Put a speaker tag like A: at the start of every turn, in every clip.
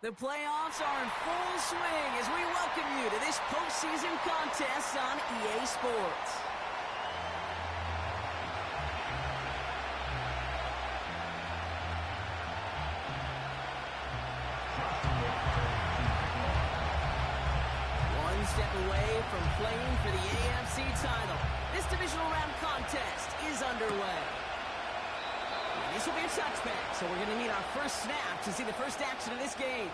A: The playoffs are in full swing as we welcome you to this postseason contest on EA Sports. One step away from playing for the AFC title. This divisional round contest is underway. This will be a touchback, so we're going to need our first snap to see the first action of this game.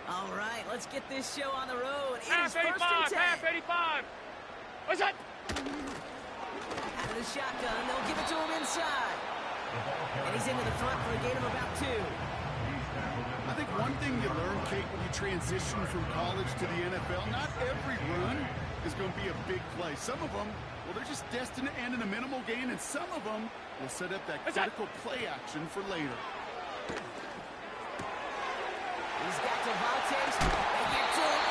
A: All right, let's get this show on the road. It is first and 10.
B: Half 85. What's that?
A: Out of the shotgun, they'll give it to him inside. And he's into the front for a gain of about 2.
C: I think one thing you learn, Kate, when you transition from college to the NFL, not every run is going to be a big play. Some of them, well, they're just destined to end in a minimal gain, and some of them will set up that critical play action for later.
A: He's got Devontae. They get to him.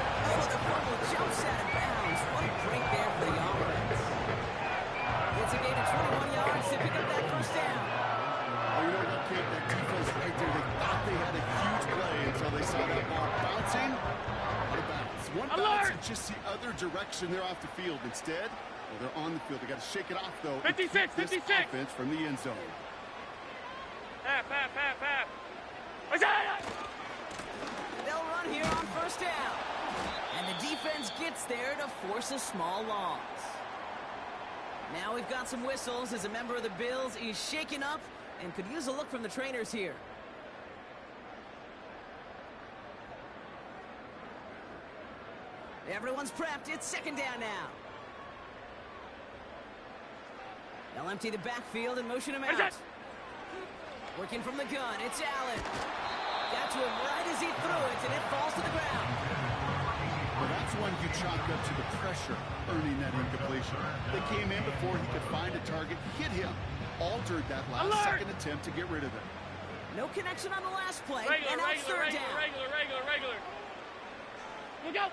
A: He loses the football. It's out. Oh, the football jumps out of bounds. What a break there for the offense. It's a gain of 21 yards to pick up that first down.
C: You know what, Kate, that defense right there, they thought they had a huge play until they saw that ball bouncing out of bounds. One bounce and just the other direction, they're off the field. Instead, well, they're on the field. They got to shake it off, though.
B: 56, 56.
C: Offense from the end zone.
B: Half. What's that?
A: They'll run here on first down. And the defense gets there to force a small loss. Now we've got some whistles as a member of the Bills is shaken up and could use a look from the trainers here. Everyone's prepped. It's second down now. They'll empty the backfield and motion him out. Working from the gun. It's Allen. Got to him right as he threw it, and it falls to the ground.
C: Well, that's one you chalk up to the pressure, earning that incompletion. They came in before he could find a target, hit him, altered that last second attempt to get rid of it.
A: No connection on the last play, and now third down.
B: Regular. Look out!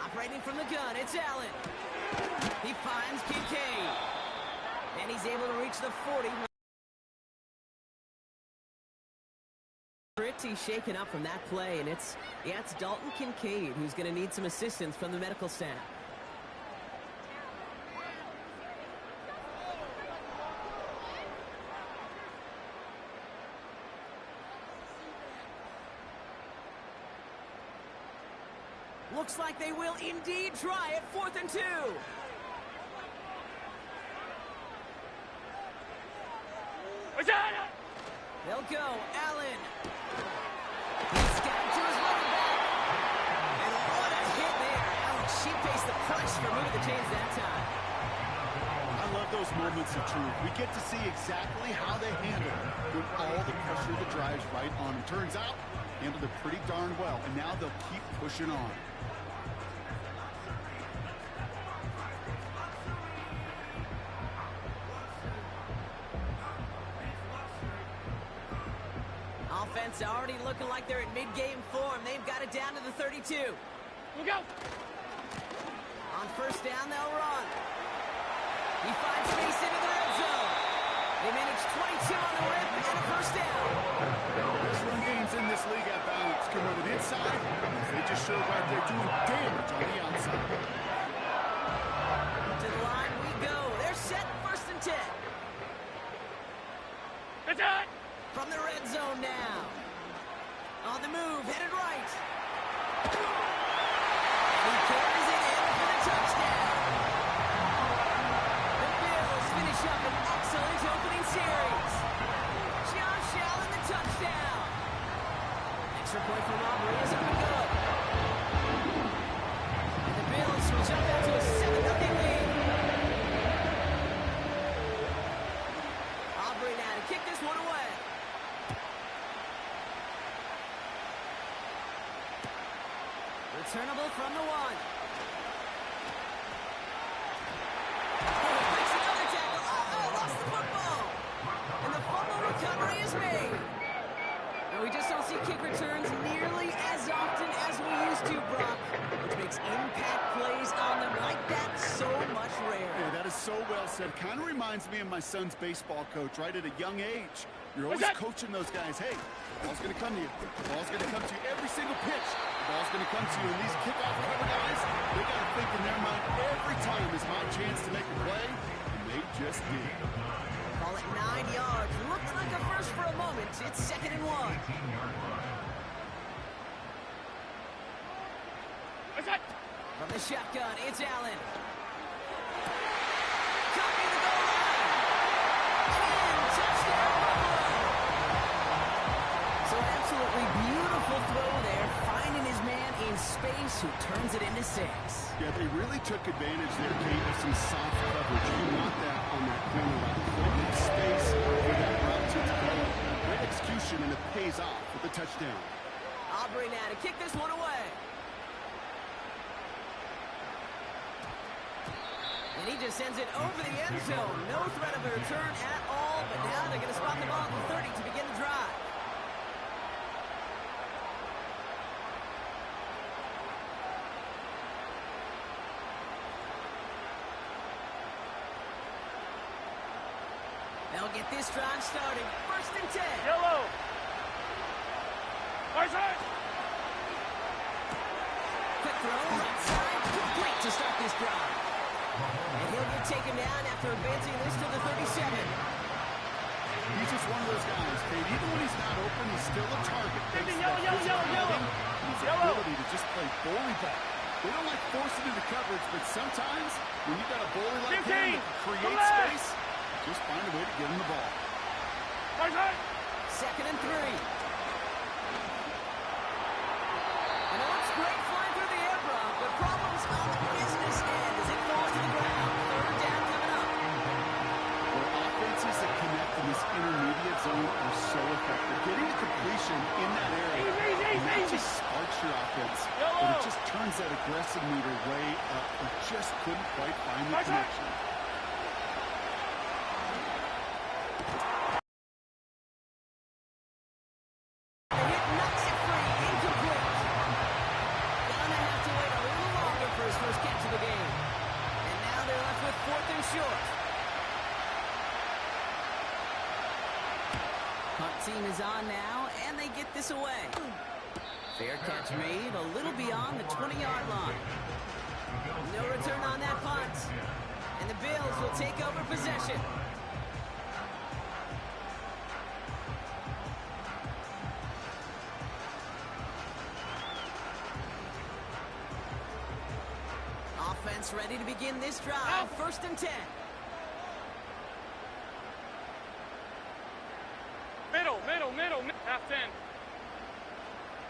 A: Operating from the gun, it's Allen. He finds Kincaid. And he's able to reach the 40. Pretty shaken up from that play, and it's Dalton Kincaid who's going to need some assistance from the medical staff. Looks like they will indeed try it. 4th and 2.
B: What's that?
A: They'll go. Allen. He's got it to his running back. And what a hit there. Alex, she faced the pressure, moving the chains that time.
C: I love those moments of truth. We get to see exactly how they handle it when all the pressure that drives right on them. Turns out, handled it pretty darn well, and now they'll keep pushing on.
A: Offense already looking like they're in mid-game form. They've got it down to the 32.
B: Look out!
A: On first down, they'll run. He finds space into the red zone. They manage 22 on the rip and a first down.
C: Best run games in this league at balance come with an inside. They just showed right there doing damage on the outside.
A: To the line we go. They're set 1st and 10.
B: It's on!
A: From the red zone now. On the move, headed right. He carries it in for the touchdown. The Bills finish up an excellent opening series. Josh Allen, the touchdown. Extra point for Aubrey is up and good. And the Bills will jump out to a 7-0 lead.
C: so well said. Kind of reminds me of my son's baseball coach, right? At a young age, you're always coaching those guys. Hey, the ball's going to come to you. The ball's going to come to you every single pitch. The ball's going to come to you. And these kickoff cover guys, they got to think in their mind every time is my chance to make a play, and they just did.
A: Call it 9 yards. Looked like a first for a moment. It's 2nd and 1. From the shotgun, it's Allen. Caught near the goal line. And touchdown, Buffalo. So an absolutely beautiful throw there, finding his man in space who turns it into 6.
C: Yeah, they really took advantage there, Kate, of some soft coverage. You want that on that corner route. Plenty of space for that route to develop. Great execution, and it pays off with a touchdown.
A: Aubrey now to kick this one away. And he just sends it over the end zone. No threat of a return at all, but now they're going to spot the ball at the 30 to begin the drive. They'll get this drive started. 1st and 10.
B: Yellow. Right.
A: Quick throw, right side, complete to start this drive. And he'll get taken down after advancing this to the 37.
C: He's just one of those guys, Kate. Even when he's not open, he's still a target.
B: Yellow.
C: His ability to just play bully ball. They don't like forcing into coverage, but sometimes when you got a bully like him that can create space, just find a way to get him the ball.
B: Right.
A: 2nd and 3. And it looks great flying through the air, Brock, but problems on the business end as it falls to the ground. 3rd down coming up.
C: Well, offenses that connect in this intermediate zone are so effective. Getting the completion in that area not just sparks your offense, but it just turns that aggressive meter way up. They just couldn't quite find the connection.
A: The hit knocks it free, incomplete. Gonna have to wait a little longer for his first catch of the game. And now they're left with 4th and short. Punt team is on now, and they get this away. Fair catch made a little beyond the 20-yard line. No return on that punt. And the Bills will take over possession. Offense ready to begin this drive. 1st and 10.
B: Middle. Half 10.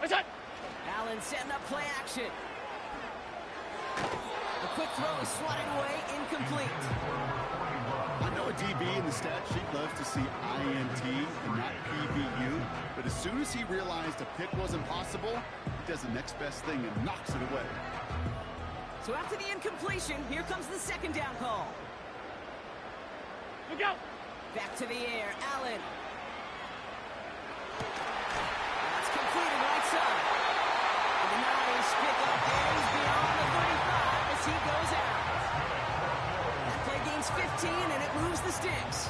B: Right.
A: Allen setting up play action. The quick throw is swatted away, incomplete.
C: I know a DB in the stat sheet loves to see INT and not PBU, but as soon as he realized a pick wasn't possible, he does the next best thing and knocks it away.
A: So after the incompletion, here comes the 2nd down call.
B: Look out.
A: Back to the air, Allen. That's completed right side. And the nice pick up gains beyond the 35 as he goes out. That play gains 15 and it moves the sticks.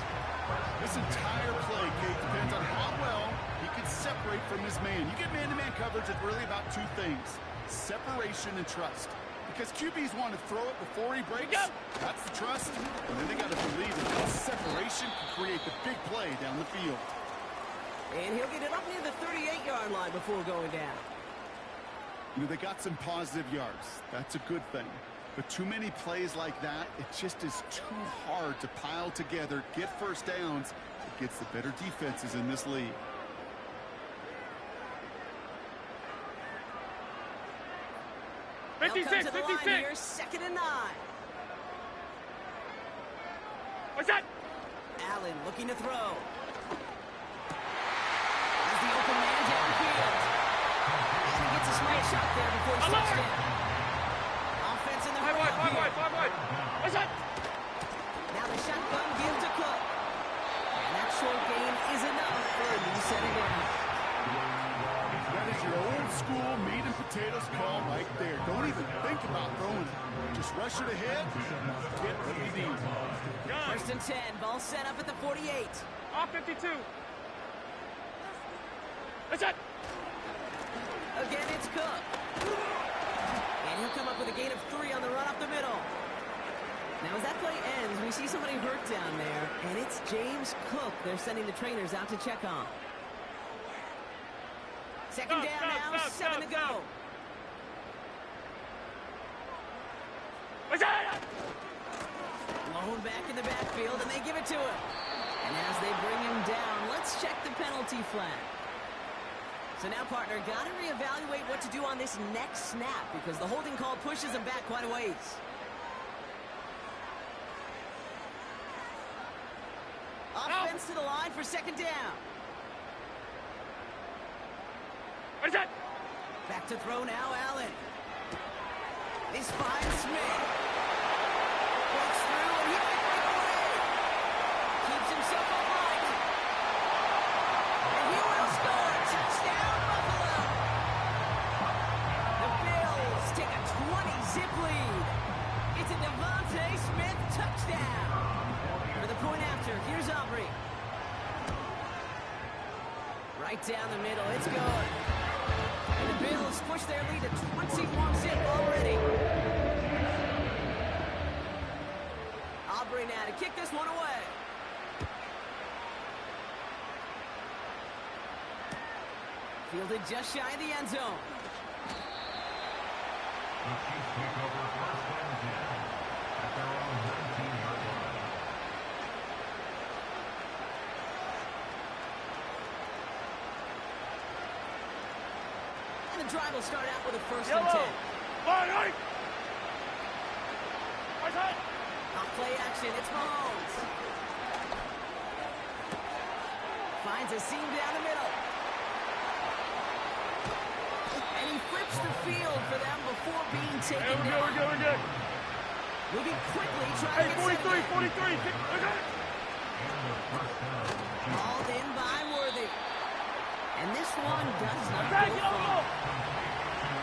C: This entire play, Kate, depends on how well he can separate from his man. You get man-to-man coverage, it's really about 2 things: separation and trust. Because QBs want to throw it before he breaks. That's the trust. And then they got to believe that that separation can create the big play down the field.
A: And he'll get it up near the 38-yard line before going down.
C: You know, they got some positive yards. That's a good thing. But too many plays like that, it just is too hard to pile together, get first downs against the better defenses in this league.
A: They'll come to the line here, 2nd and 9.
B: What's that?
A: Allen looking to throw. Has the open man downfield. And he gets a smart shot there before he steps in. Offense in the
B: Five wide. What's that?
A: Now the shotgun gives to Cook. And that short gain is enough for a new set of downs.
C: That is your old school meat and potatoes call right there. Don't even think about throwing it. Just rush it ahead, get what you need.
A: First and 10. Ball set up at the 48.
B: Off 52. What's that?
A: Again, it's Cook. And he'll come up with a gain of 3 on the run up the middle. Now, as that play ends, we see somebody hurt down there, and it's James Cook they're sending the trainers out to check on. Second down now, 7 to go.
B: What's that?
A: Blown back in the backfield, and they give it to him. And as they bring him down, let's check the penalty flag. So now, partner, got to reevaluate what to do on this next snap because the holding call pushes him back quite a ways. Offense to the line for second down.
B: What's that?
A: Back to throw now, Allen. This finds Smith. Breaks through, and he can break away. Keeps himself alive. And he will score. Touchdown, Buffalo. The Bills take a 20-zip lead. It's a Devontae Smith touchdown. For the point after, here's Aubrey. Right down the middle, it's good. And the Bills push their lead to 21-zip already. Aubrey now to kick this one away. Fielded just shy of the end zone.
D: The Chiefs take over first and 10 at their own 19-yard line.
A: And the drive will start out with a first
B: Yellow.
A: and 10.
B: Line, right. What's that?
A: Off play action, it's Mahomes. Finds a seam down the middle. And he flips the field for them before being taken
B: Hey, we're
A: down.
B: good, we're good, we're good.
A: Moving quickly, trying
B: Hey,
A: to get
B: 43,
A: set
B: 43. What's that?
A: Called in by Worthy. And this one does not
B: Hey,
A: go
B: get over,
A: far.
B: go.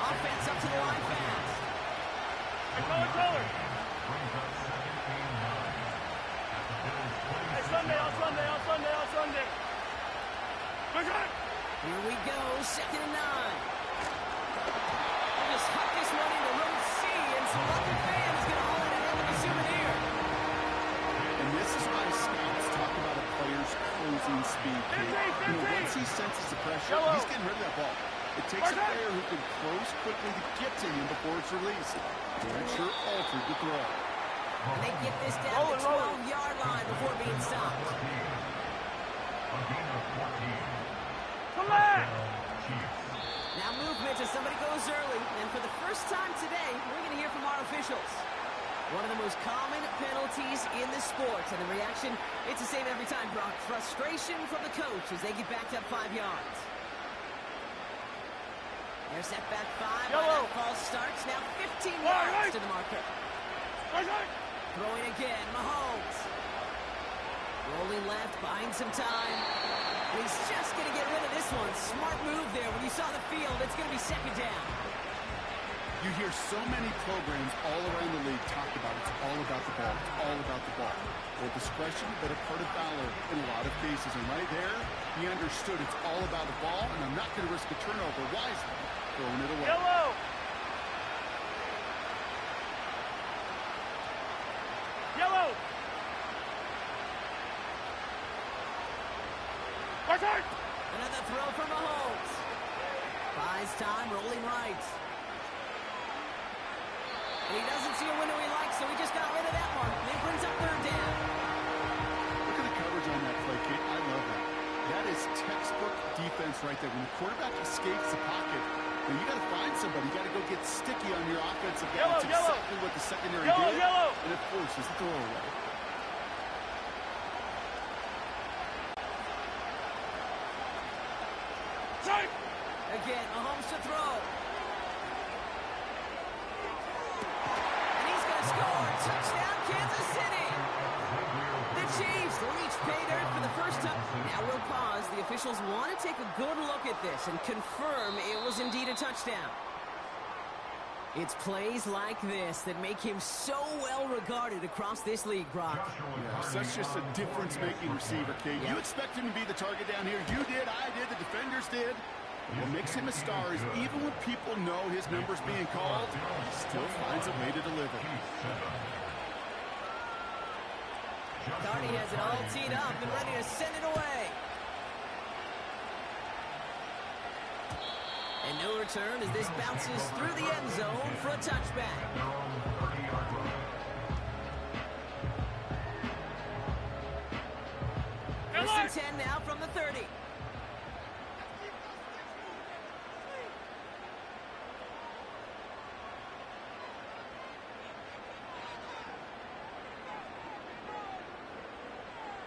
A: Offense up to the line fast.
B: Hey, color. Hey, Sunday, on Sunday. What's that?
A: Here we go, second and 9. We'll just huck this one into row C, and some lucky fans going to hold it in with a souvenir.
C: And this is why scouts talk about a player's closing speed. Once he senses the pressure,
B: Yellow.
C: he's getting rid of that ball. It takes a player who can close quickly to get to him before it's released. That sure altered the throw.
A: And they get this down to the 12-yard line before being stopped.
B: Come on.
A: Now movement as somebody goes early, and for the first time today, we're going to hear from our officials. One of the most common penalties in the sport, and the reaction, it's the same every time, Brock. Frustration from the coach as they get backed up 5 yards. They're set back 5.
B: Yellow.
A: That ball starts now 15
B: All
A: yards
B: right.
A: to the marker.
B: What's that?
A: Throwing again, Mahomes. Rolling left, buying some time. And he's just going to get rid of this one. Smart move there. When you saw the field, it's going to be second down.
C: You hear so many programs all around the league talk about it's all about the ball. It's all about the ball. Well, discretion, but a part of valor in a lot of cases. And right there, he understood it's all about the ball, and I'm not going to risk a turnover wisely, throwing it away.
B: Yellow. Yellow. What's that?
A: Another throw for Mahomes. Buys time, rolling right. And he doesn't see a window he likes, so he just got rid of that one. And it brings up third down.
C: Look at the coverage on that play, Kate. I love that. That is textbook defense right there. When the quarterback escapes the pocket, then you got to find somebody. You got to go get sticky on your offensive guy.
B: Yellow,
C: That's
B: yellow.
C: exactly what the secondary
B: Yellow,
C: did.
B: yellow.
C: And it forces the throw away.
B: Strike.
A: Again, Mahomes to throw. And he's going to score. Touchdown, Kansas City. The Chiefs reach pay dirt for the first time. Now we'll pause. The officials want to take a good look at this and confirm it was indeed a touchdown. It's plays like this that make him so well regarded across this league, Brock.
C: Yeah, such just a difference-making receiver, Kate.
A: Yep.
C: You expect him to be the target down here. You did, I did, the defenders did. What makes him a star is even when people know his number's being called, he still finds a way to deliver.
A: Carney has it all teed up and ready to send it away. And no return as this bounces through the end zone for a touchback. First and 10 now from the 30.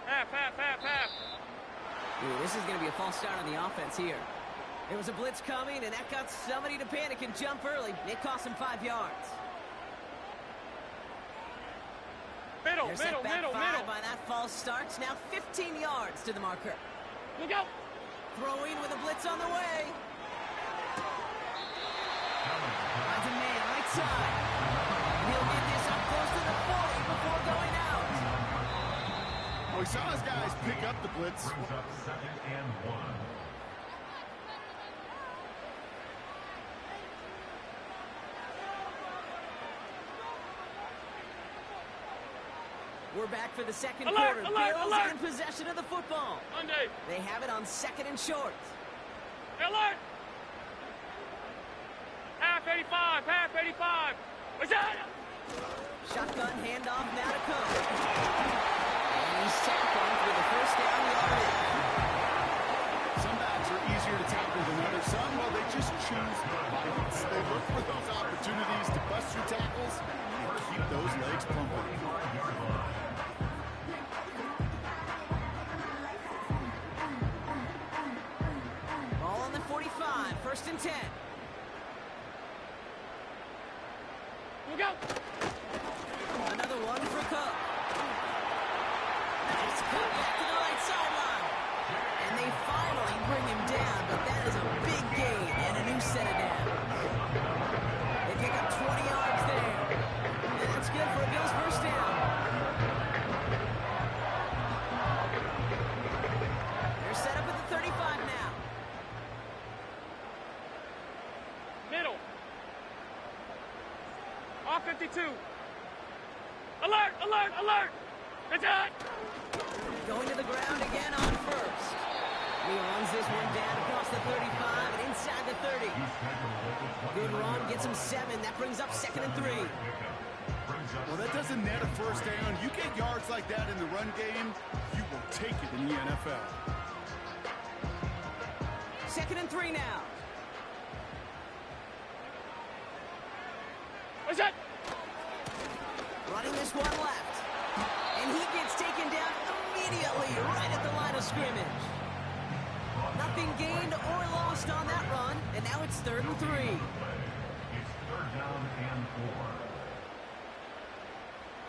B: Half.
A: Ooh, this is going to be a false start on the offense here. There was a blitz coming, and that got somebody to panic and jump early. It cost him 5 yards.
B: Middle.
A: They're set back 5 by that false start. Now 15 yards to the marker.
B: Look out.
A: Throwing with a blitz on the way. Finds a man right side. He'll get this up close to the 40 before going out.
C: Oh, he saw his guys pick up the blitz.
D: Brings up 2nd and 1.
A: We're back for the second
B: Alert,
A: quarter.
B: alert,
A: Bills
B: alert.
A: in possession of the football.
B: Monday.
A: They have it on 2nd and short.
B: Alert. Half 85. What's that?
A: Shotgun handoff now to Cook. And he's tackled with the first down yardage.
C: Some backs are easier to tackle than others. Some, well, they just choose violence. They look for those opportunities to bust through tackles and keep those legs pumping.
A: Ball on the 45, 1st and 10.
B: Look out.
A: Another one for Cook. It's cut back to the right sideline. And they finally bring him down, but that is a big gain and a new set of downs. They pick up 20 yards there. And that's good for a Bills first down. They're set up at the 35 now.
B: Middle. Off 52. Alert. It's out.
A: Going to the ground again on 1st. He runs this one down across the 35 and inside the 30. Good run, gets him 7. That brings up 2nd and 3.
C: Well, that doesn't net a first down. You get yards like that in the run game, you will take it in the NFL.
A: 2nd and 3 now.
B: What's that?
A: Running this one left. And he gets taken down immediately right at the line of scrimmage. Nothing gained or lost on that run. And now it's 3rd and 3.
D: It's 3rd down and 4.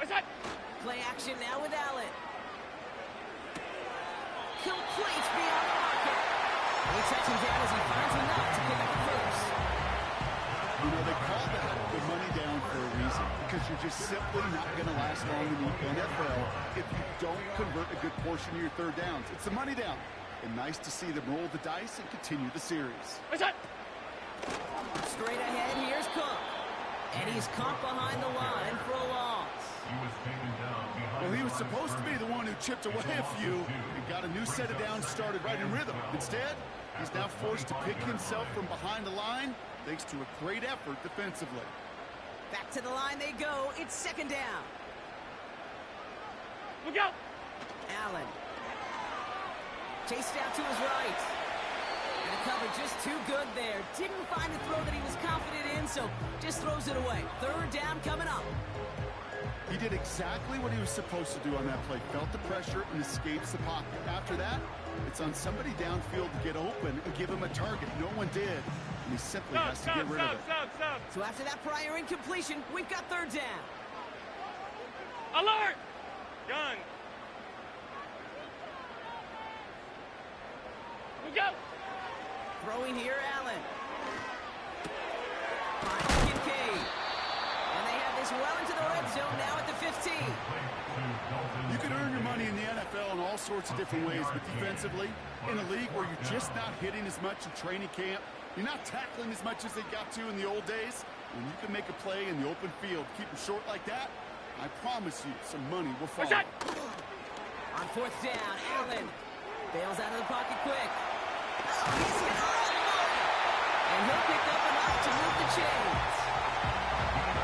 B: What's that?
A: Play action now with Allen. Complete beyond the marker. They touch him down as he finds enough to pick up the first.
C: You know, they call that the money down for a reason, because you're just simply not going to last long in the NFL if you don't convert a good portion of your 3rd downs. It's the money down. And nice to see them roll the dice and continue the series.
B: What's that?
A: Straight ahead, here's Cook. And he's caught behind the line for a loss.
D: He was taken down behind.
C: Well, he was supposed to be the one who chipped away a few and got a new set of downs started right in rhythm. Instead, he's now forced to pick himself from behind the line thanks to a great effort defensively.
A: Back to the line they go. It's 2nd down.
B: Look out.
A: Allen. Chased out to his right. And the cover just too good there. Didn't find a throw that he was confident in, so just throws it away. 3rd down coming up.
C: He did exactly what he was supposed to do on that play. Felt the pressure and escapes the pocket. After that, it's on somebody downfield to get open and give him a target. No one did, and he simply has to get rid of it.
B: Stop.
A: So after that prior incompletion, we've got 3rd down.
B: Alert. Gun. Look out.
A: Throwing here, Allen. Finds Kincaid. zone now at the 15.
C: You can earn your money in the NFL in all sorts of different ways, but defensively, in a league where you're just not hitting as much in training camp, you're not tackling as much as they got to in the old days, when you can make a play in the open field, keep them short like that, I promise you some money will follow.
A: On fourth down, Allen bails out of the pocket quick. Oh, he's going to run away. And he'll pick up enough to move the chains.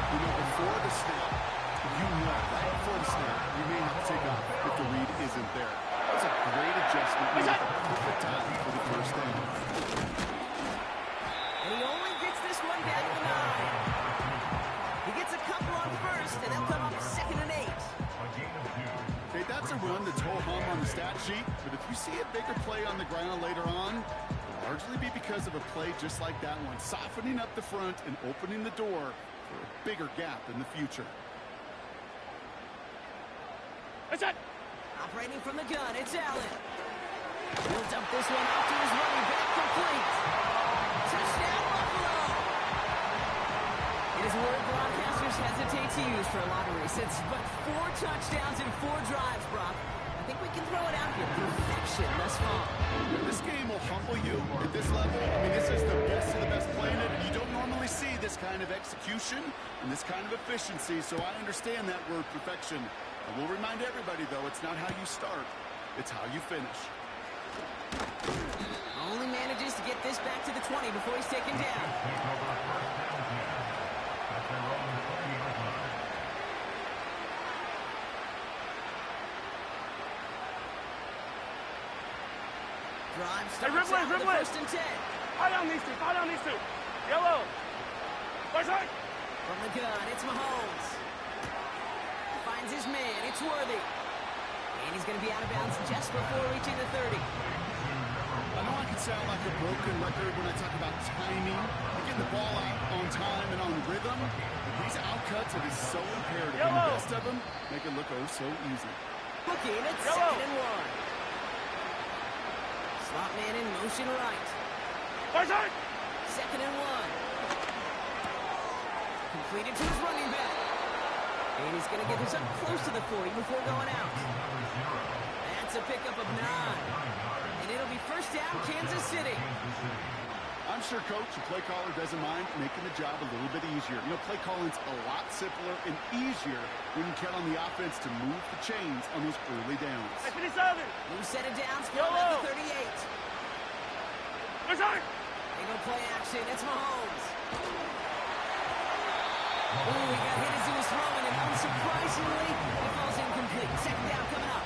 C: You know, before the snap, right before the snap, you may have to take off if the read isn't there. That's a great adjustment. Made at the perfect time for the first down.
A: And he only gets this one down to the 9. He gets a couple on first, and they'll come up 2nd and 8.
C: Okay, that's a run that's ho-hum on the stat sheet, but if you see a bigger play on the ground later on, it'll largely be because of a play just like that one, softening up the front and opening the door for a bigger gap in the future.
A: Operating from the gun, it's Allen. He'll dump this one off to his running back, complete. Touchdown, Buffalo! It is a word broadcasters hesitate to use for a lottery since but 4 touchdowns in 4 drives, Brock. I think we can throw it out here. Perfection thus far.
C: This game will humble you at this level. I mean, this is the best of the best playing it. You don't normally see this kind of execution and this kind of efficiency, so I understand that word perfection. I will remind everybody, though, it's not how you start, it's how you finish.
A: Only manages to get this back to the 20 before he's taken down. Drive starts out with the 1st and 10.
B: Fall down these two. Yellow. Right side.
A: From the gun, it's Mahomes. Finds his man, it's Worthy. And he's going to be out of bounds just before reaching the 30.
C: I know I can sound like a broken record when I talk about timing, getting the ball out on time and on rhythm. These outcuts, it is so imperative. And the best of them make it look oh so easy.
A: Looking at 2nd and 1. Slot man in motion right.
B: Right side.
A: 2nd and 1. Completed to his running back. And he's going to get this up close to the 40 before going out. That's a pickup of 9. And it'll be first down, Kansas City.
C: I'm sure Coach, the play caller, doesn't mind making the job a little bit easier. You know, play calling's a lot simpler and easier when you count on the offense to move the chains on those early downs.
B: 57.
A: New set of downs for him at the 38.
B: Right side.
A: They go play action. It's Mahomes. Ooh, he got hit as he was throwing, and unsurprisingly, it falls incomplete. 2nd down coming up.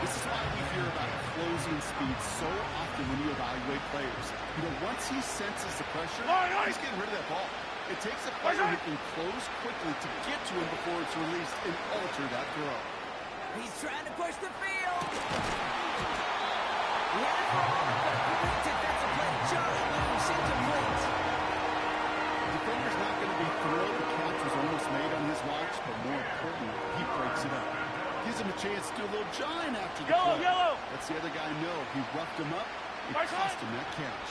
C: This is why we hear about closing speed so often when you evaluate players. You know, once he senses the pressure, he's getting rid of that ball. It takes a player who can close quickly to get to him before it's released and alter that throw.
A: He's trying to push the field. He had it for a moment, but a great defensive play. Charlie moves incomplete.
C: The defender's not going to be thrilled the catch was almost made on his watch, but more importantly, he breaks it up. Gives him a chance to do a little jawing after the play.
B: Yellow.
C: Lets the other guy know he roughed him up. It cost him that catch.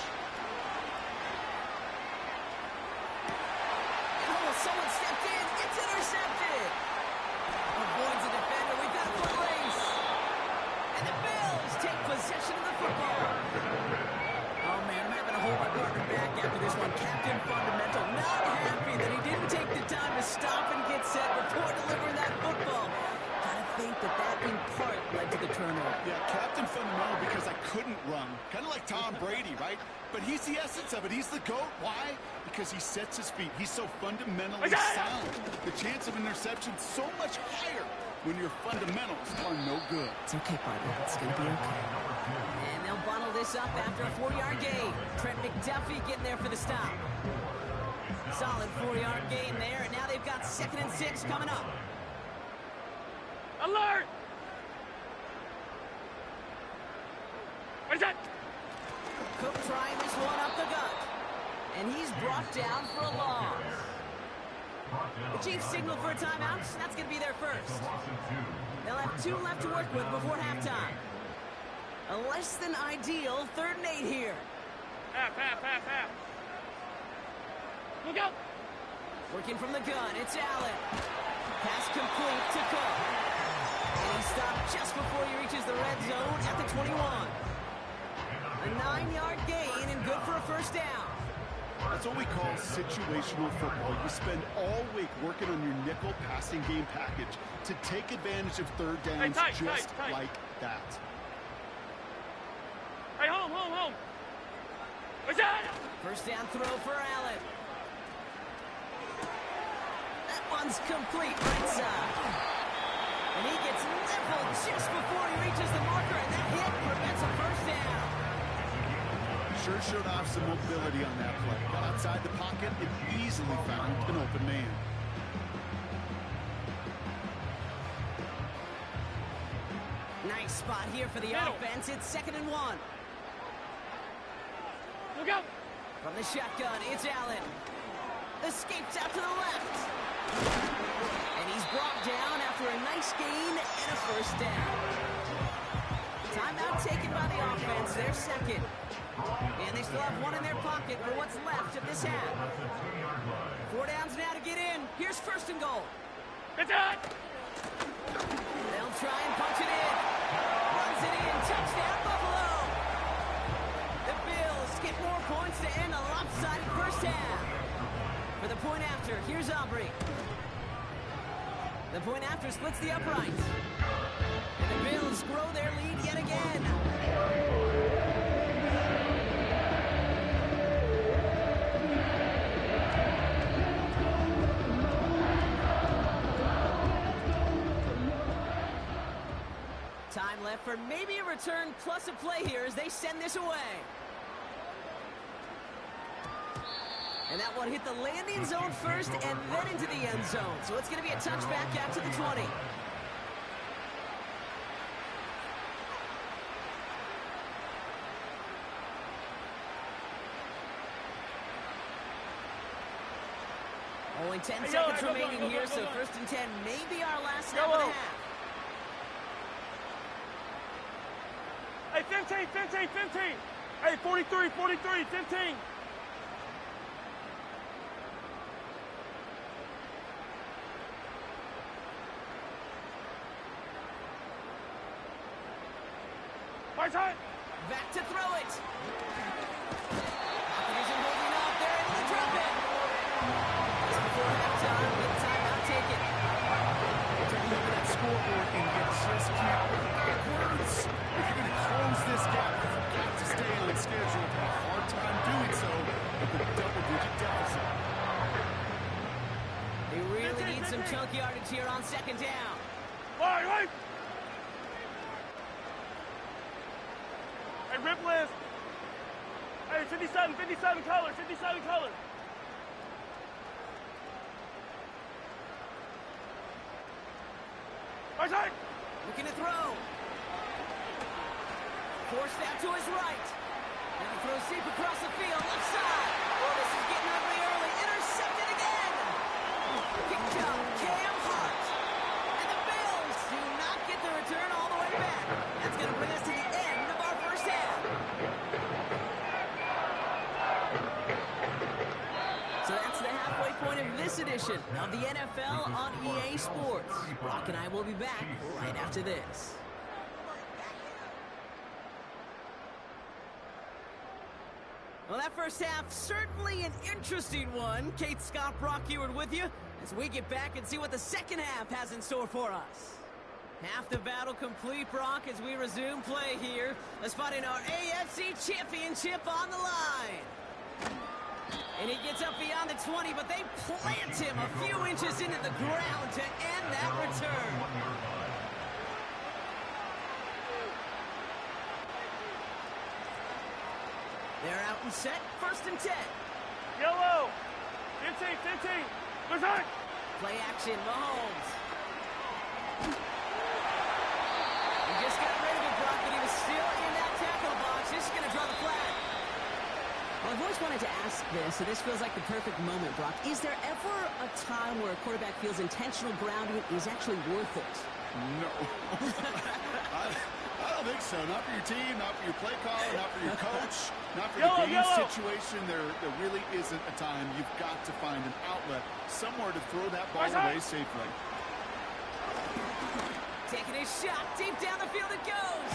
A: Oh, someone stepped in. It's intercepted. Avoids the defender. We've got a foot race. And the Bills take possession of the football. Oh, man, I'm having to hold my partner back after this one. Captain Fundamental not happy that he didn't take the time to stop and get set before delivering that football. I think that in part led to the turnover.
C: Yeah, Captain Fundamental because I couldn't run. Kind of like Tom Brady, right? But he's the essence of it. He's the GOAT. Why? Because he sets his feet. He's so fundamentally sound. The chance of interception so much higher when your fundamentals are no good.
A: It's okay, partner. It's going to be okay. And they'll bottle this up after a 4-yard gain. Trent McDuffie getting there for the stop. Solid 4-yard gain there, and now they've got 2nd and 6 coming up.
B: Alert! Right side.
A: Cook trying this one up the gut. And he's brought down for a loss. The Chiefs signal for a timeout. That's going to be their first. They'll have 2 left to work with before halftime. A less than ideal 3rd and 8 here.
B: Half. Look out.
A: Working from the gun, it's Allen. Pass complete to Cook. And he stopped just before he reaches the red zone at the 21. A 9-yard gain and good for a first down.
C: That's what we call situational football. You spend all week working on your nickel passing game package to take advantage of third downs just like that.
B: Hey, home.
A: First down throw for Allen. That one's complete right side. And he gets leveled just before he reaches the marker, and that hit prevents a first down.
C: Sure showed off some mobility on that play. Got outside the pocket and easily found an open man.
A: Nice spot here for the offense. It's 2nd and 1.
B: Look out.
A: From the shotgun, it's Allen. Escapes out to the left. And he's brought down after a nice gain and a first down. Timeout taken by the offense. They're second. And they still have one in their pocket for what's left of this half. 4 downs now to get in. Here's 1st and goal.
B: It's on.
A: They'll try and punch it in. Runs it in. Touchdown, Buffalo. The Bills get more points to end a lopsided first half. For the point after, here's Aubrey. The point after splits the uprights. And the Bills grow their lead yet again. Time left for maybe a return plus a play here as they send this away. And that one hit the landing zone first and then into the end zone. So it's going to be a touchback out to the 20. Only 10 seconds remaining here, so 1st and 10 may be our last snap of the half.
B: Hey, 15. Hey, 43, 15. My time.
A: Back to throw it. Isn't holding up. They're able to drop it. Just before halftime, with timeout taken.
C: Take a look at that scoreboard and you just can't look backwards. If you're going to close this gap, you've got to stay on schedule. You've had a hard time doing so with the double-digit deficit.
A: They really need some chunk yardage here on 2nd down.
B: Right. Hey, rip list. Hey, 57 color. My time.
A: Looking to throw. Forced out to his right. And he throws deep across the field, left side. Oh, this is getting ugly early. Intercepted again. Picked up Cam Hart. And the Bills do not get the return all the way back. That's going to bring us to the end of our first half. So that's the halfway point of this edition of the NFL on EA Sports. Brock and I will be back right after this. Well, that first half, certainly an interesting one. Kate Scott, Brock Ewart with you as we get back and see what the second half has in store for us. Half the battle complete, Brock, as we resume play here. A spot in our AFC Championship on the line. And he gets up beyond the 20, but they plant him a few inches into the ground to end that return. They're out and set, 1st and 10.
B: Yellow. 15. Good time.
A: Play action, Mahomes. He just got rid of it, Brock, but he was still in that tackle box. This is going to draw the flag. Well, I've always wanted to ask this, so this feels like the perfect moment, Brock. Is there ever a time where a quarterback feels intentional grounding is actually worth it?
C: No. I don't think so. Not for your team, not for your play caller, not for your coach, not for the game situation. There really isn't a time. You've got to find an outlet, somewhere to throw that ball away safely.
A: Taking a shot, deep down the field it goes.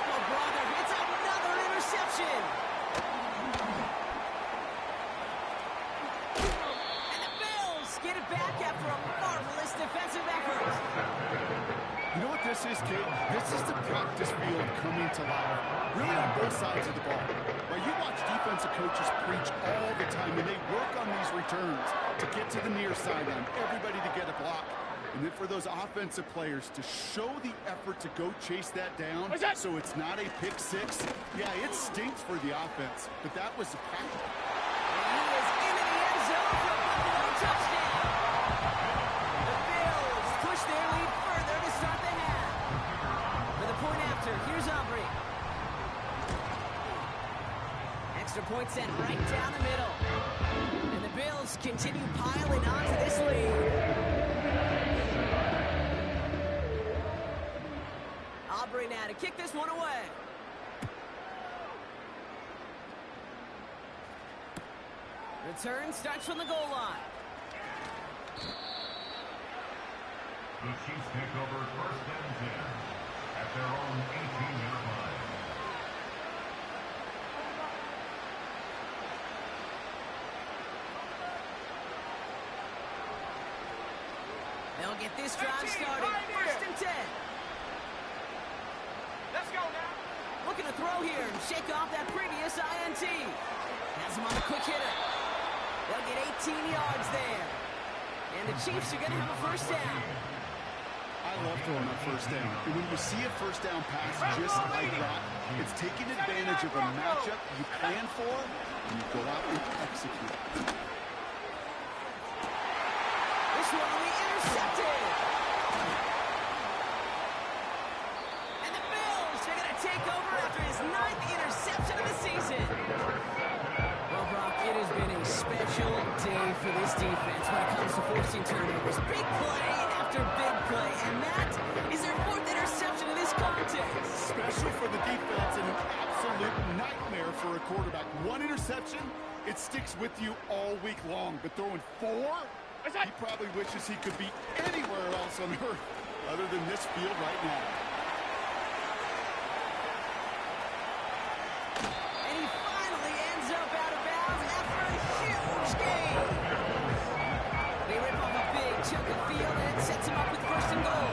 A: Oh, brother, it's another interception. And the Bills get it back after a marvelous defensive effort.
C: You know what this is, Kate? This is the practice field coming to life. Really on both sides of the ball. Now, you watch defensive coaches preach all the time, and they work on these returns to get to the near sideline, everybody to get a block. And then for those offensive players to show the effort to go chase that down so it's not a pick six. Yeah, it stinks for the offense, but that was a pass.
A: And he is into the end zone for a Buffalo touchdown. The Bills push their lead further to start the half. For the point after, here's Aubrey. Extra point sent right down the middle. And the Bills continue piling on to this lead. Aubrey now to kick this one away. Return starts from the goal line.
D: The Chiefs take over first and 10 at their own 18-yard line.
A: They'll get this drive started. First and 10.
B: Let's go now.
A: Looking to throw here and shake off that previous INT. Has him on a quick hitter. They'll get 18 yards there. And the Chiefs are going to have a first down.
C: I love throwing that first down. And when you see a first down pass just like that, it's taking advantage of a matchup you plan for, and you go out and execute.
A: This one will be intercepted. And the Bills are going to take over after his 9th interception of the season. Well, Brock, it has been a special day for this defense when it comes to forcing turnovers. Big play after big play, and that is their 4th interception of this contest.
C: Special for the defense and an absolute nightmare for a quarterback. 1 interception, it sticks with you all week long. But throwing 4, he probably wishes he could be anywhere else on earth other than this field right now.
A: And he finally ends up out of bounds after a huge gain. They rip off a big chunk of field and it sets him up with first and goal.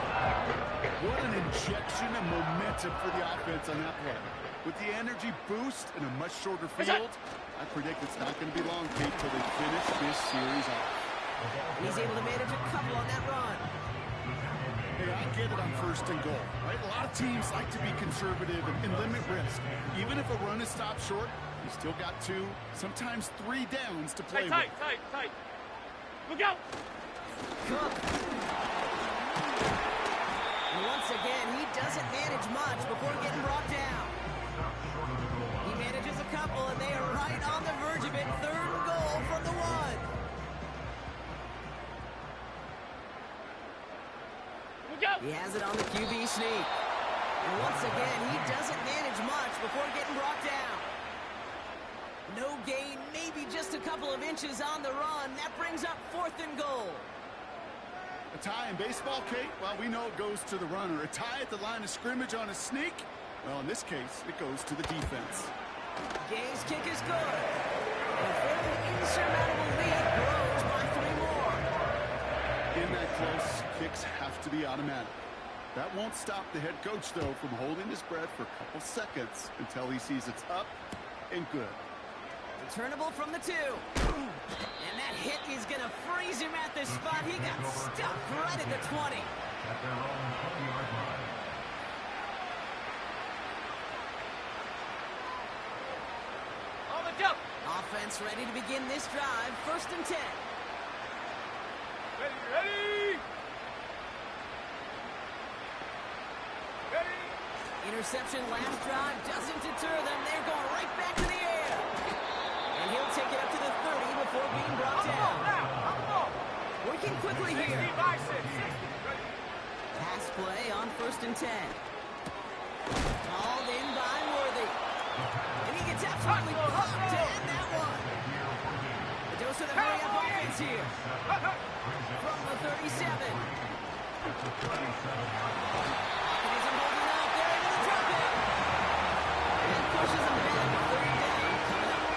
C: What an injection of momentum for the offense on that play. With the energy boost and a much shorter field, I predict it's not going to be long, Kate, till they finish this series off.
A: And he's able to manage a couple on that run.
C: Hey, I get it on first and goal, right? A lot of teams like to be conservative and limit risk. Even if a run is stopped short, you still got 2, sometimes 3 downs to play with.
B: Tight. Look out.
A: Cook. And once again, he doesn't manage much before getting brought down. He manages a couple, and they are right on the verge of it. 3rd and goal from the 1. He has it on the QB sneak. And once again, he doesn't manage much before getting brought down. No gain, maybe just a couple of inches on the run. That brings up 4th and goal.
C: A tie in baseball, Kate? Well, we know it goes to the runner. A tie at the line of scrimmage on a sneak? Well, in this case, it goes to the defense.
A: Gay's kick is good. And a fairly insurmountable lead grows by 3 more.
C: In that close, kicks have to be automatic. That won't stop the head coach, though, from holding his breath for a couple seconds until he sees it's up and good.
A: Returnable from the 2. And that hit is going to freeze him at the spot. He got stuck right at the 20.
D: At their own 20-yard line.
B: On the jump.
A: Offense ready to begin this drive. 1st and 10.
B: Ready.
A: Interception last drive doesn't deter them. They're going right back to the air. And he'll take it up to the 30 before being brought down. Working quickly here.
B: 60.
A: Pass play on 1st and 10. Called in by Worthy. And he gets absolutely pumped to end that one. A dose of the hurry-up offense here. From the 37.
D: It's a 37-yard line.
A: He isn't holding up. They're able to drop it. And pushes him back. Third down coming up.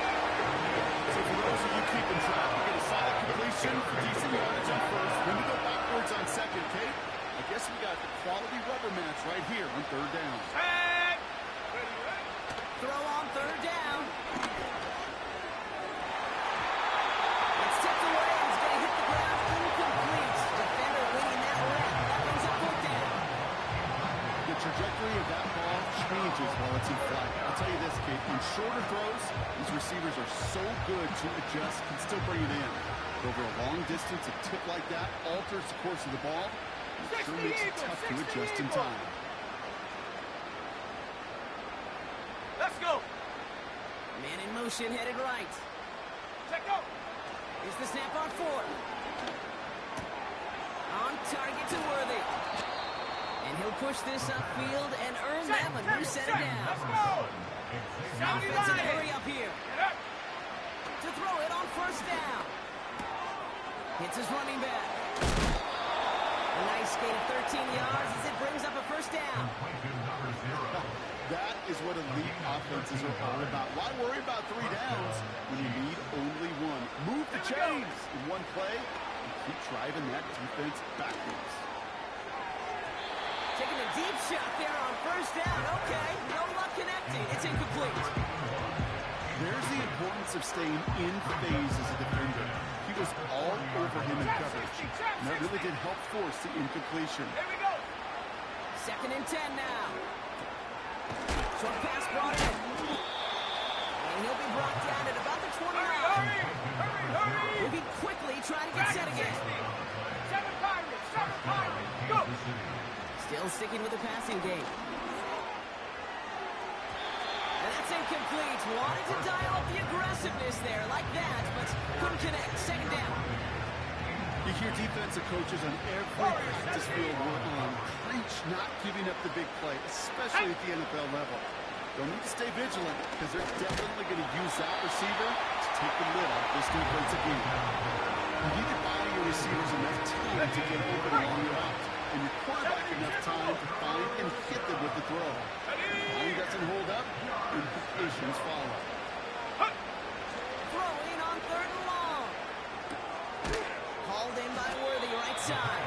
C: So for those of you keeping track, we get a solid completion for decent yardage on first. When we go backwards on second, Kate, I guess we got the quality rubber match right here on third down.
B: Set.
A: Throw on third down. It's tipped away. He's going to hit the ground. Incomplete. Defender winning that rep. That brings up fourth down.
C: The trajectory of that ball changes while it's in flight. I'll tell you this, Kate, on shorter throws, these receivers are so good to adjust and still bring it in. But over a long distance, a tip like that alters the course of the ball. It sure makes it tough to adjust in time.
B: Let's go.
A: Man in motion, headed right.
B: Check go.
A: Here's the snap on fourth. On target to Worthy. And he'll push this upfield and earn them a new set of
B: Let's
A: downs.
B: go.
A: Offense in a hurry up here.
B: Get up.
A: To throw it on first down. Hits his running back. A nice gain of 13 yards as it brings up a first down.
D: Completion number 0.
C: That is what elite offenses are all about. Why worry about 3 downs when you need only one? Move the chains in one play and keep driving that defense backwards.
A: Taking a deep shot there on first down. Okay, no luck connecting. It's incomplete.
C: There's the importance of staying in phase as a defender. He was all over him in coverage. And that really did help force the incompletion.
B: Here we go.
A: Second and 10 now. Short pass brought in. And he'll be brought down at about the 20 line.
B: Hurry.
A: Moving quickly, trying to get set again.
B: 7 Pirates. Go.
A: Still sticking with the passing game. And that's incomplete. Wanted to dial up the aggressiveness there like that, but couldn't connect. Second down.
C: You hear defensive coaches on every practice field we're on preach not giving up the big play, especially at the NFL level. They'll need to stay vigilant because they're definitely going to use that receiver to take the lid off this defensive game. You need to buy your receivers enough time to get open along the route, and your quarterback enough time to find and hit them with the throw. Line doesn't hold up, implications follow.
A: Throwing on third and long. Hauled in by Worthy, right side.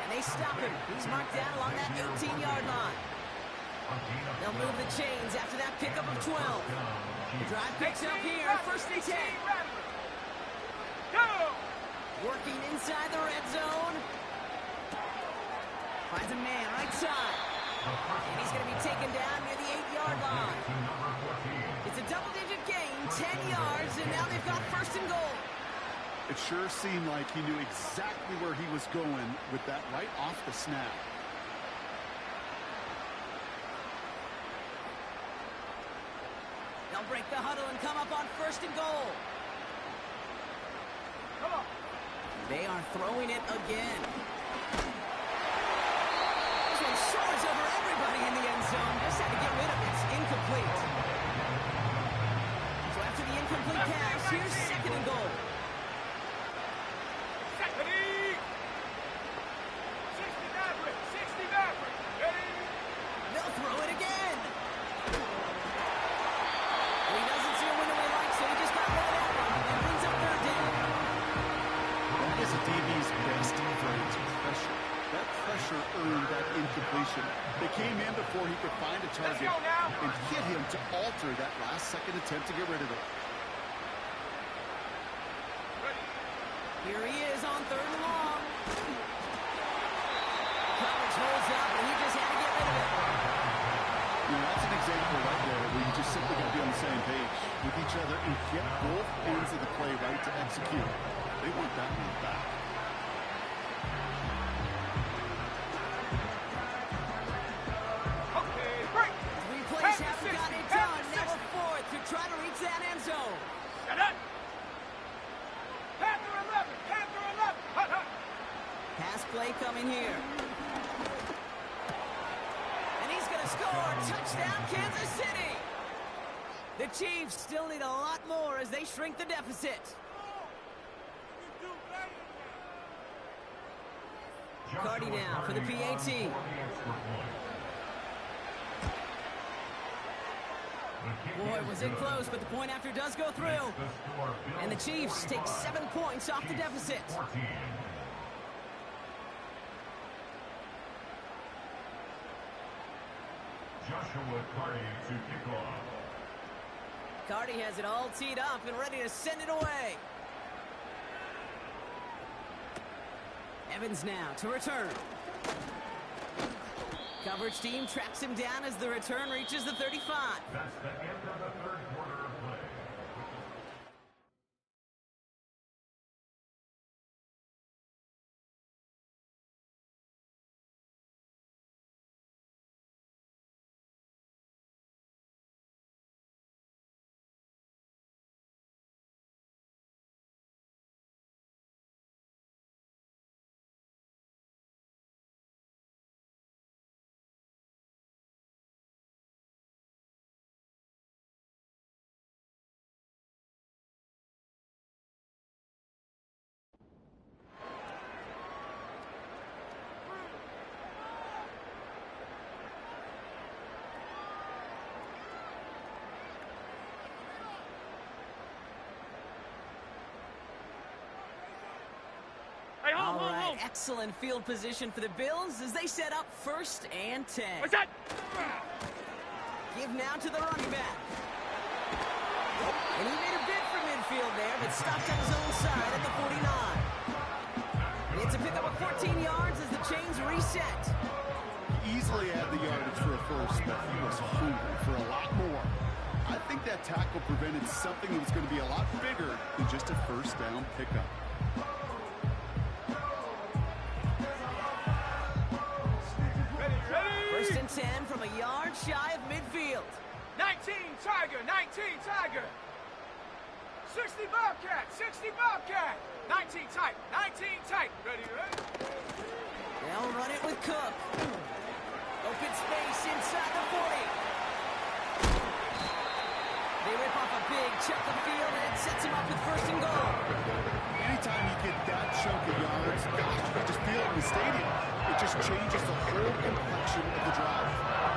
A: And they stop him. He's marked down along that 18-yard line. They'll move the chains after that pickup of 12. The drive picks up here, first and 10.
B: Go.
A: Working inside the red zone. Finds a man right side. And he's going to be taken down near the 8-yard line. It's a double-digit gain, 10 yards, and now they've got first and goal.
C: It sure seemed like he knew exactly where he was going with that right off the snap.
A: They'll break the huddle and come up on first and goal.
B: Come on.
A: They are throwing it again. This one soars over everybody in the end zone. Just had to get rid of it. It's incomplete. So after the incomplete pass, here's second and goal.
B: Second. 60 Maverick. Ready.
A: They'll throw it again. Well, he doesn't see a window he likes, so he just got rid of that one. And brings up third down.
C: That is a DB's best phrase, pressure. That pressure earned that incompletion. They came in before he could find a target and hit him to alter that last-second attempt to get rid of it.
A: Here he is on third and long. Coverage holds up, and he just had to get rid of it.
C: You know, that's an example right there where you just simply got to be on the same page with each other and get both ends of the play right to execute. They want that one back.
B: Okay, break.
A: 3 plays haven't gotten it done. Now a fourth to try to reach that end zone.
B: Get up. Panther 11. Hut.
A: Pass play coming here. And he's going to score. Touchdown, Kansas City. The Chiefs still need a lot more as they shrink the deficit. Cardi now for the PAT. Boy, was it close, but the point after does go through. And the Chiefs take 7 points off the deficit.
D: Joshua Cardi to kick off.
A: Cardi has it all teed up and ready to send it away. Evans now to return. Coverage team tracks him down as the return reaches the 35.
D: That's the end of the third quarter of play.
B: Hey,
A: All
B: hold,
A: right,
B: hold.
A: excellent field position for the Bills as they set up 1st and 10.
B: What's that?
A: Give now to the running back. And he made a bid for midfield there, but stopped on his own side at the 49. It's a pickup of 14 yards as the chains reset.
C: Easily had the yardage for a first, but he was hungry for a lot more. I think that tackle prevented something that was going to be a lot bigger than just a first down pickup.
A: First and 10 from a yard shy of midfield.
B: 19 Tiger, 19 Tiger. 60 Bobcat, 60 Bobcat. 19 tight, 19 tight. Ready, ready?
A: They'll run it with Cook. Open space inside the 40. They rip off a big chunk of field and it sets him up with 1st and goal.
C: Anytime you get that chunk of yards, gosh, you can just feel it in the stadium. It just changes the whole complexion of the drive.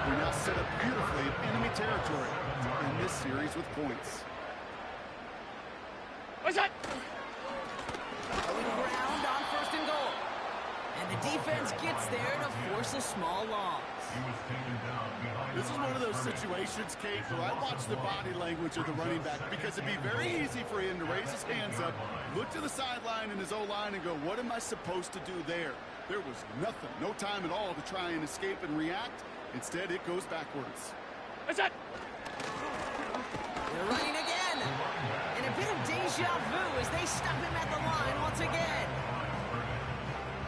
C: We're now set up beautifully in enemy territory to end this series with points.
B: What's that?
A: Going ground on 1st and goal. And the defense gets there to force a small loss.
D: He was taken down behind.
C: This is one of those situations, Kate, where I watch the body language of the running back because it'd be very easy for him to raise his hands up, look to the sideline in his O-line and go, what am I supposed to do there? There was nothing, no time at all to try and escape and react. Instead, it goes backwards.
B: What's that?
A: They're running again. And a bit of deja vu as they stop him at the line once again.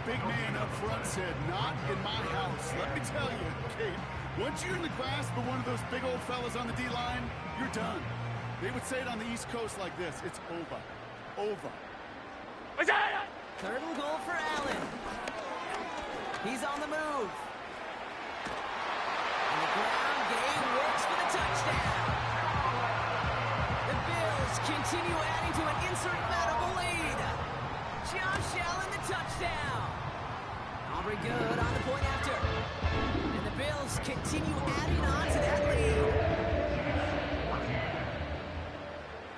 C: Big man up front said, not in my house. Let me tell you, Kate, once you're in the grasp of one of those big old fellas on the D-line, you're done. They would say it on the East Coast like this, it's over. Over.
B: What's that?
A: 3rd and goal for Allen. He's on the move. And the ground game works for the touchdown. The Bills continue adding to an insurmountable lead. Josh Allen, the touchdown. Aubrey good on the point after. And the Bills continue adding on to that lead.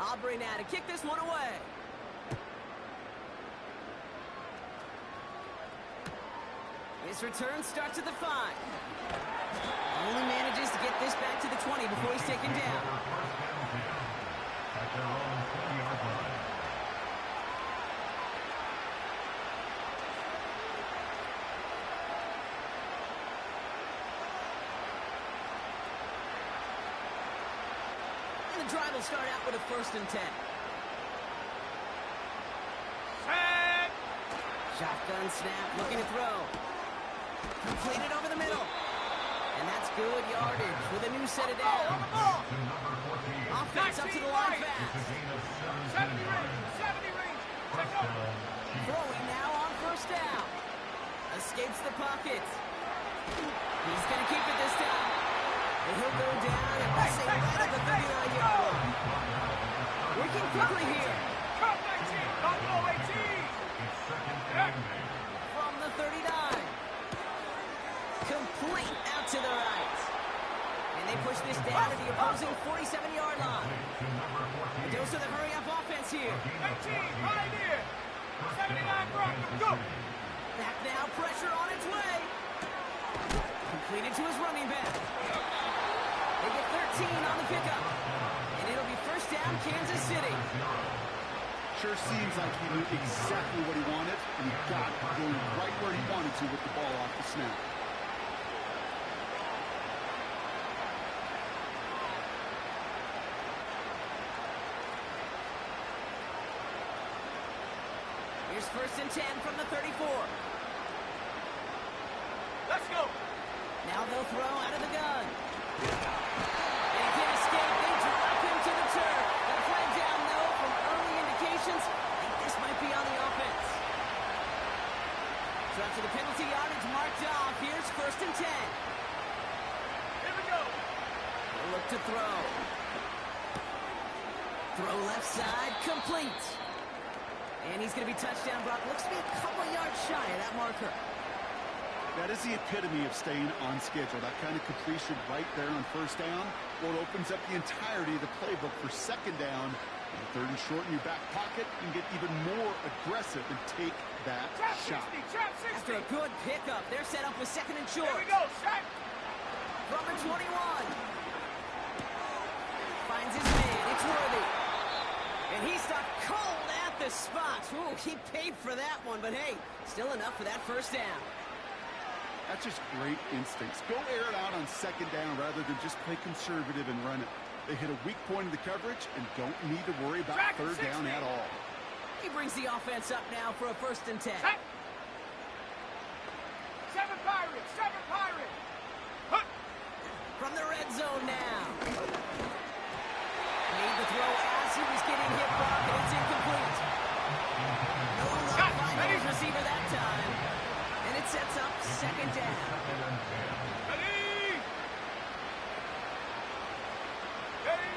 A: Aubrey now to kick this one away. His return starts at the 5. Only manages to get this back to the 20 before he's taken down.
D: At their own 20-yard line.
A: And the drive will start out with a 1st and 10.
B: Set.
A: Shotgun snap, looking to throw. Completed over the middle. And that's good yardage with a new set of downs. Offense up to the line fast.
B: 70 range, 70 range. Check out.
A: Throwing now on 1st down. Escapes the pocket. He's going to keep it this time. And he'll go down and pass it right at the 39-yard line. Working quickly here.
B: Drop 19, don't go 18.
A: From the 39. And they push this down to the opposing 47-yard line. A dose of the hurry-up offense here.
B: 18, right here. 79 Broncos, go.
A: Back now, pressure on its way. Completed to his running back. They get 13 on the pickup. And it'll be first down, Kansas City.
C: Sure seems like he knew exactly what he wanted, and he got going right where he wanted to with the ball off the snap.
A: Here's first and 10 from the 34.
B: Let's go.
A: Now they'll throw out of the gun. And he can't escape. They drop him to the turf. Got a flag down, though, from early indications. I think this might be on the offense. So after the penalty yardage marked off, here's first and 10.
B: Here we go.
A: They'll look to throw. Throw left side, complete. And he's going to be touchdown, Brock. Looks to be a couple of yards shy of that marker.
C: That is the epitome of staying on schedule. That kind of completion right there on first down. Well, it opens up the entirety of the playbook for second down. And third and short in your back pocket, you can get even more aggressive and take that
B: Trap
C: shot.
B: 60, trap 60.
A: After a good pickup, they're set up with second and short.
B: Here we go, set.
A: From the 21. Finds his man. It's Worthy. And he stopped cold at the spot. Ooh, he paid for that one, but hey, still enough for that first down.
C: That's just great instincts. Go air it out on second down rather than just play conservative and run it. They hit a weak point of the coverage and don't need to worry about third down at all.
A: He brings the offense up now for a first and 10.
B: Set. 7 Pirates, 7 Pirates. Huh.
A: From the red zone now. Made the throw as he was getting hit, Brock, and it's incomplete. No luck finding his receiver that time. And it sets up second down.
B: Ready. Ready.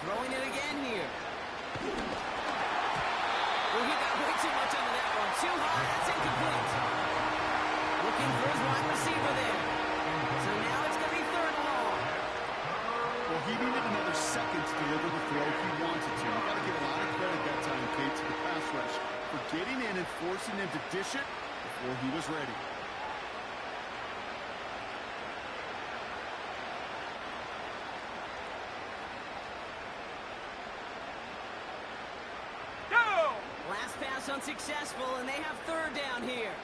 A: Throwing it again here. Well, he got way too much under that one. Too hard, that's incomplete. Looking for his wide receiver there. So now it's going to be third and long.
C: Well, he needed another second to deliver the throw he wanted to. You got to give a lot of credit that time, Kate, to the pass rush for getting in and forcing him to dish it before he was ready.
B: Go.
A: Last pass unsuccessful, and they have third down here.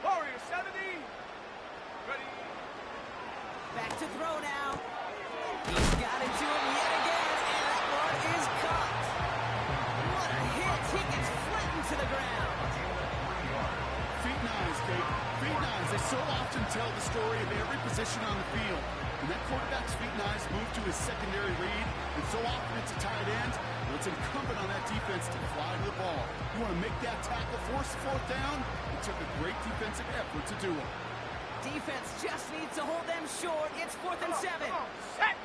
B: Warrior 70. Ready.
A: Back to throw now. He's got it to him yet again, and that one is caught. What a hit. He gets flattened to the ground.
C: Feet and eyes, Kate. Feet and eyes. They so often tell the story of every position on the field. And that quarterback's feet and eyes move to his secondary read, and so often it's a tight end. Well, it's incumbent on that defense to fly to the ball. You want to make that tackle, force the fourth down? It took a great defensive effort to do it.
A: Defense just needs to hold them short. It's 4th and 7.
B: Come on, set.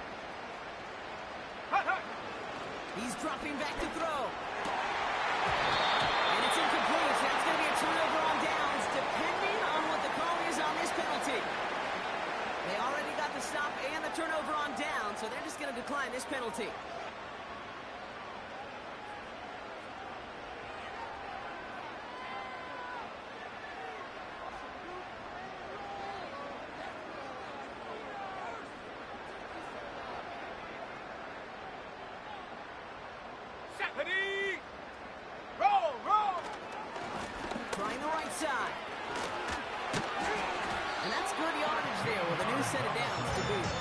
B: Hut, hut.
A: He's dropping back to throw. And it's incomplete. That's going to be a turnover on downs, depending on what the call is on this penalty. They already got the stop and the turnover on down, so they're just going to decline this penalty.
B: Set. Ready. Roll, roll.
A: Trying the right side. And that's good yardage there with a new set of downs to boot.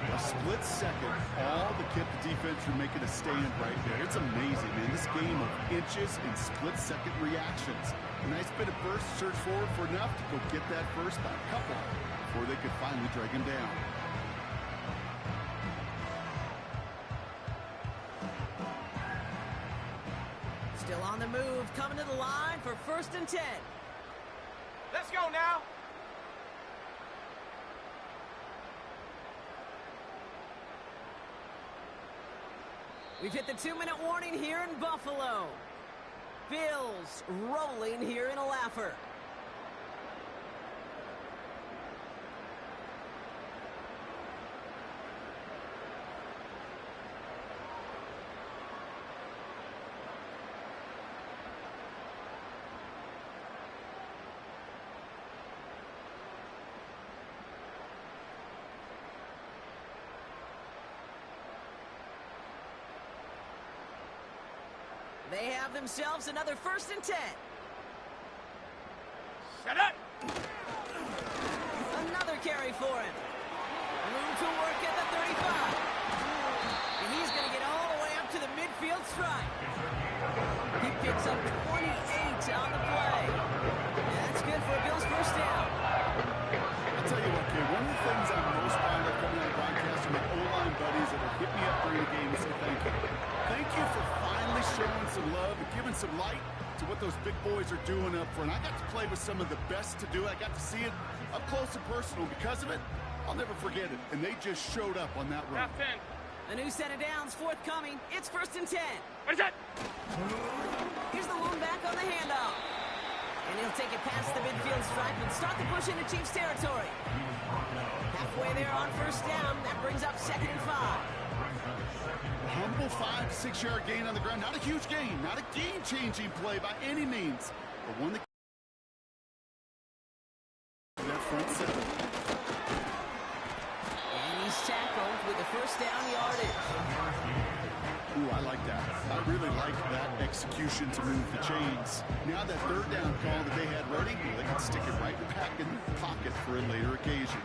C: A split second, all to keep the defense from making a stand right there. It's amazing, man. This game of inches and split-second reactions. A nice bit of burst, search forward for enough to go get that first by a couple before they could finally drag him down.
A: Still on the move, coming to the line for first and 10.
B: Let's go now.
A: We've hit the 2-minute warning here in Buffalo. Bills rolling here in a laugher. They have themselves another 1st and 10.
B: Set up.
A: Another carry for him. Room to work at the 35. And he's going to get all the way up to the midfield stripe. He picks up 28 on the play. That's good for a Bills 1st down.
C: I'll tell you what, kid, one of the things I'm most proud of coming out of broadcast are my O-line buddies that will hit me up during the game and say thank you. Thank you for finally showing some love and giving some light to what those big boys are doing up front. I got to play with some of the best to do it. I got to see it up close and personal. Because of it, I'll never forget it. And they just showed up on that run.
B: Half 10.
A: A new set of downs forthcoming. It's 1st and 10.
B: What is that?
A: Here's the lone back on the handoff. And he'll take it past the midfield stripe and start the push into Chiefs territory. Halfway there on 1st down. That brings up 2nd and 5.
C: Humble 5 to 6 yard gain on the ground. Not a huge gain. Not a game-changing play by any means. But one that that front seven.
A: And he's tackled with the 1st down yardage.
C: Ooh, I like that. I really like that execution to move the chains. Now that 3rd down call that they had ready, they can stick it right back in the pocket for a later occasion.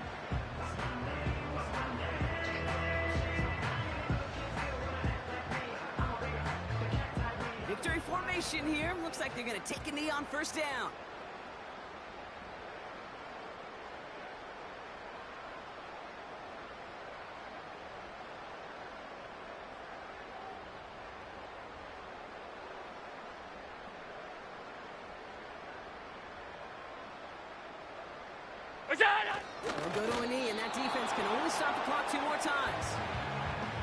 A: Victory formation here. Looks like they're going to take a knee on 1st down.
B: What's that?
A: They'll go to a knee, and that defense can only stop the clock 2 more times.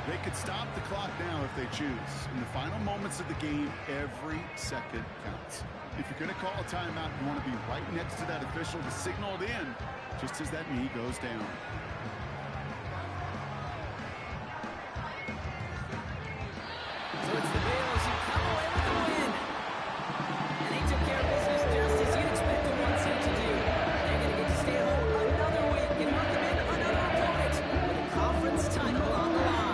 C: They could stop the clock now if they choose. In the final moments of the game, every second counts. If you're going to call a timeout, you want to be right next to that official to signal it in just as that knee goes down.
A: So it's the Bills who come away with the win. And they took care of business just as you'd expect a 1 seed to do. They're going to get to stay home another week and welcome in another opponent with a conference title on the line.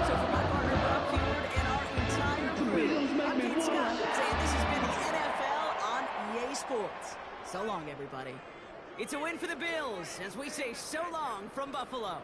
A: So for my partner Bob Heward and our entire crew, I'm Kate Scott saying this has been the NFL on EA Sports. So long, everybody. It's a win for the Bills as we say so long from Buffalo.